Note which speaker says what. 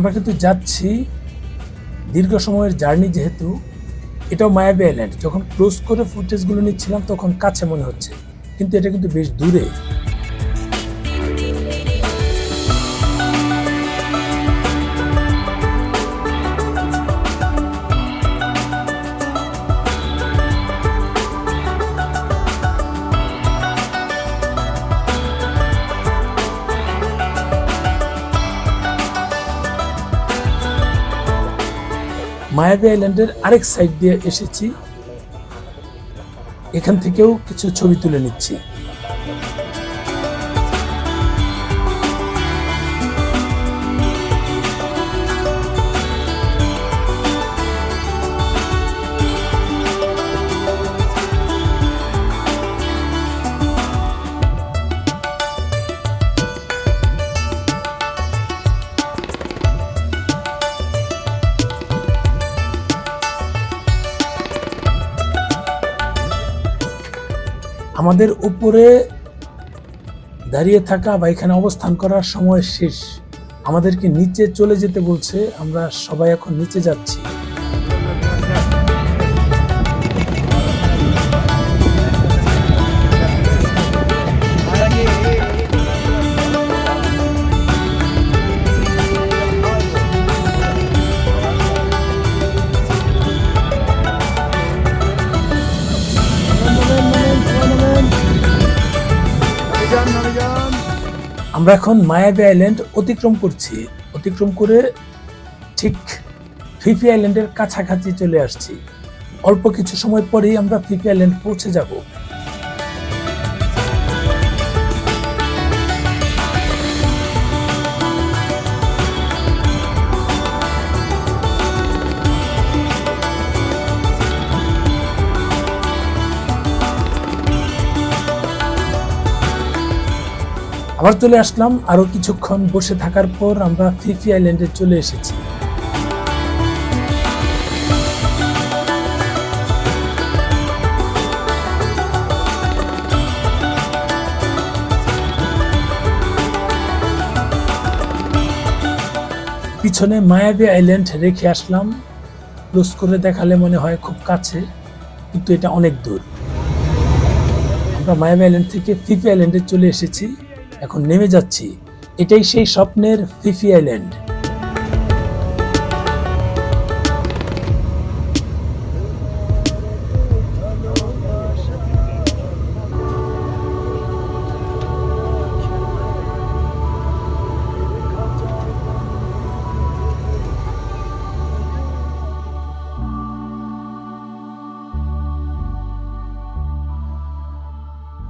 Speaker 1: আমরা কিন্তু যাচ্ছি দীর্ঘ সময়ের জার্নি, যেহেতু এটাও মায়াবী আইল্যান্ড। যখন ক্লোজ করে ফুটেজগুলো নিচ্ছিলাম তখন কাছে মনে হচ্ছে, কিন্তু এটা কিন্তু বেশ দূরে। মায়াবী আইল্যান্ডের আরেক সাইড দিয়ে এসেছি, এখান থেকেও কিছু ছবি তুলে নিচ্ছি। আমাদের উপরে দাঁড়িয়ে থাকা বা এখানে অবস্থান করার সময় শেষ, আমাদেরকে নিচে চলে যেতে বলছে। আমরা সবাই এখন নিচে যাচ্ছি। আমরা এখন মায়াবী আইল্যান্ড অতিক্রম করছি। অতিক্রম করে ঠিক ফিফি আইল্যান্ডের কাছাকাছি চলে আসছি। অল্প কিছু সময় পরেই আমরা ফিফি আইল্যান্ড পৌঁছে যাব। আবার চলে আসলাম। আরো কিছুক্ষণ বসে থাকার পর আমরা ফিফি আইল্যান্ডে চলে এসেছি। পিছনে মায়াবী আইল্যান্ড রেখে আসলাম। ক্লোজ করে দেখালে মনে হয় খুব কাছে, কিন্তু এটা অনেক দূর। আমরা মায়াবী আইল্যান্ড থেকে ফিফি আইল্যান্ডে চলে এসেছি, এখন নেমে যাচ্ছি। এটাই সেই স্বপ্নের ফিফি আইল্যান্ড।